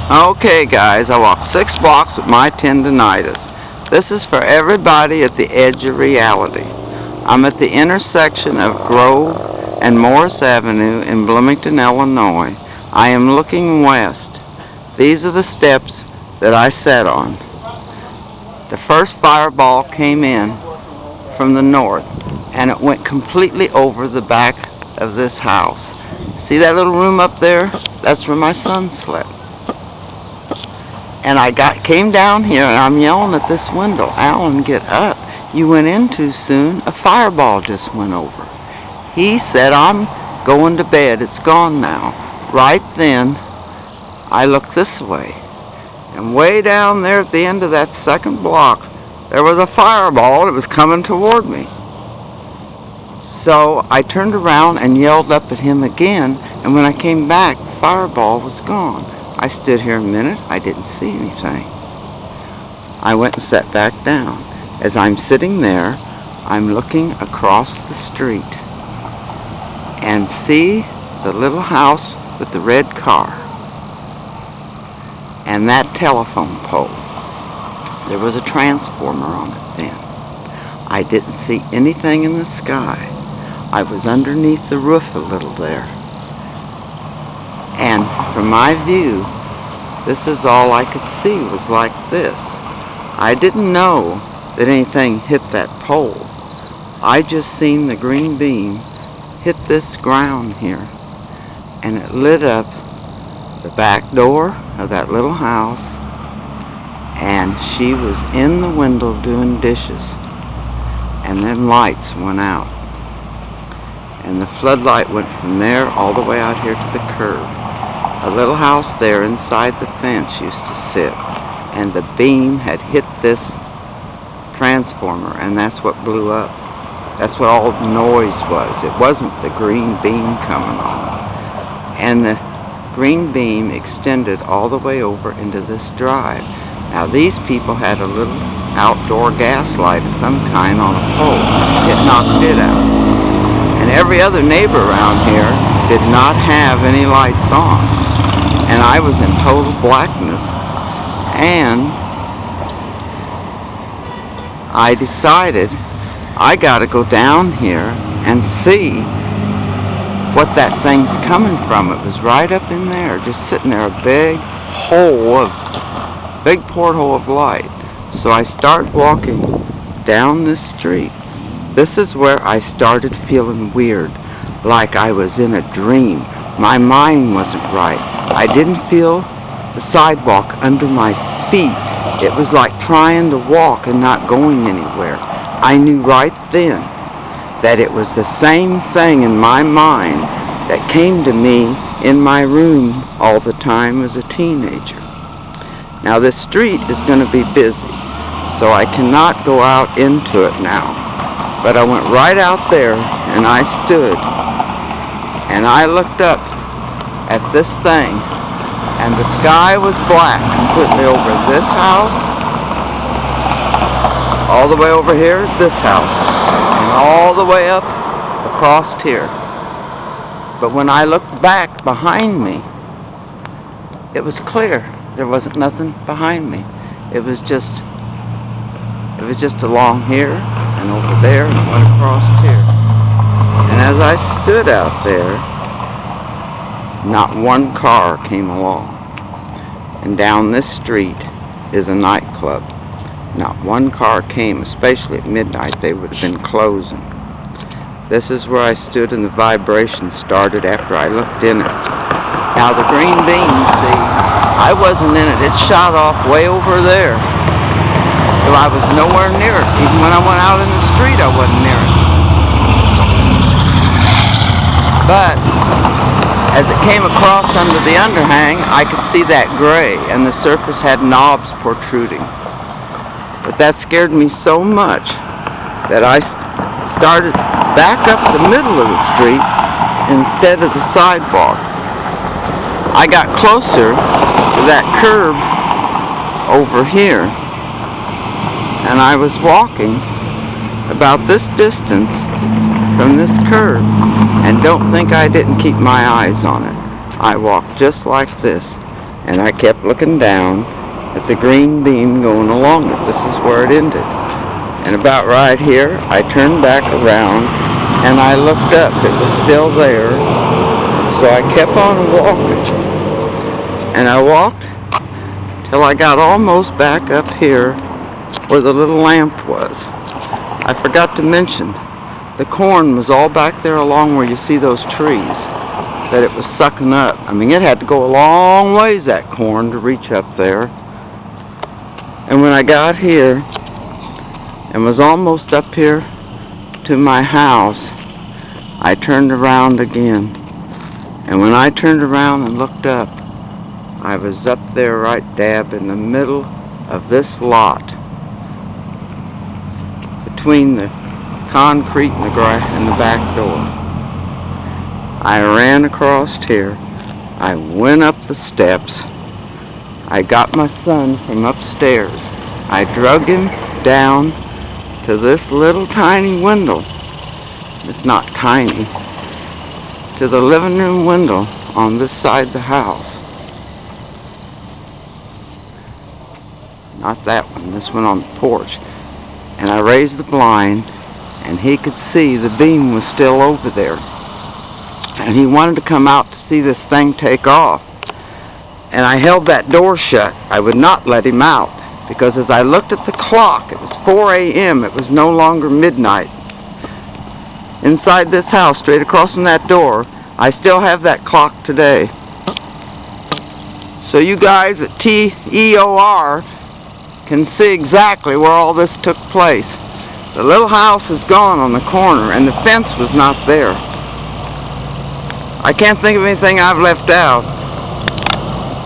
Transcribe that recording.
Okay, guys, I walked 6 blocks with my tendinitis. This is for everybody at the edge of reality. I'm at the intersection of Grove and Morris Avenue in Bloomington, Illinois. I am looking west. These are the steps that I sat on. The first fireball came in from the north, and it went completely over the back of this house. See that little room up there? That's where my son slept. And I came down here, and I'm yelling at this window, "Alan, get up. You went in too soon. A fireball just went over." He said, "I'm going to bed. It's gone now." Right then, I looked this way. And way down there at the end of that second block, there was a fireball that was coming toward me. So I turned around and yelled up at him again, and when I came back, the fireball was gone. I stood here a minute. I didn't see anything. I went and sat back down. As I'm sitting there, I'm looking across the street and see the little house with the red car and that telephone pole. There was a transformer on it then. I didn't see anything in the sky. I was underneath the roof a little there. And from my view, this is all I could see was like this. I didn't know that anything hit that pole. I just seen the green beam hit this ground here, and it lit up the back door of that little house, and she was in the window doing dishes, and then lights went out. And the floodlight went from there all the way out here to the curb. A little house there inside the fence used to sit, and the beam had hit this transformer, and that's what blew up. That's what all the noise was. It wasn't the green beam coming on. And the green beam extended all the way over into this drive. Now these people had a little outdoor gas light of some kind on a pole. It knocked it out. And every other neighbor around here did not have any lights on. And I was in total blackness. And I decided I got to go down here and see what that thing's coming from. It was right up in there, just sitting there, a big porthole of light. So I started walking down this street. This is where I started feeling weird, like I was in a dream. My mind wasn't right. I didn't feel the sidewalk under my feet. It was like trying to walk and not going anywhere. I knew right then that it was the same thing in my mind that came to me in my room all the time as a teenager. Now this street is going to be busy, so I cannot go out into it now. But I went right out there, and I stood, and I looked up at this thing, and the sky was black completely over this house, all the way over here is this house, and all the way up across here. But when I looked back behind me, it was clear. There wasn't nothing behind me. It was just along here and over there and it went across here. And as I stood out there, not one car came along. And down this street is a nightclub. Not one car came, especially at midnight. They would have been closing. This is where I stood, and the vibration started after I looked in it. Now the green beam, see, I wasn't in it. It shot off way over there. So I was nowhere near it. Even when I went out in the street, I wasn't near it. But as it came across under the underhang, I could see that gray, and the surface had knobs protruding. But that scared me so much that I started back up the middle of the street instead of the sidewalk. I got closer to that curb over here, and I was walking about this distance from this curb, and don't think I didn't keep my eyes on it. I walked just like this, and I kept looking down at the green beam going along it. This is where it ended. And about right here, I turned back around, and I looked up. It was still there, so I kept on walking. And I walked till I got almost back up here where the little lamp was. I forgot to mention, the corn was all back there along where you see those trees that it was sucking up. I mean, it had to go a long ways, that corn, to reach up there. And when I got here and was almost up here to my house, I turned around again. And when I turned around and looked up, I was up there right dab in the middle of this lot, between the concrete and the grass and the back door. I ran across here. I went up the steps. I got my son from upstairs. I drug him down to this little tiny window. It's not tiny. To the living room window on this side of the house. Not that one, this one on the porch. And I raised the blind, and he could see the beam was still over there. And he wanted to come out to see this thing take off. And I held that door shut. I would not let him out, because as I looked at the clock, it was 4 a.m., it was no longer midnight. Inside this house, straight across from that door, I still have that clock today. So you guys at TEOR can see exactly where all this took place. The little house is gone on the corner, and the fence was not there. I can't think of anything I've left out.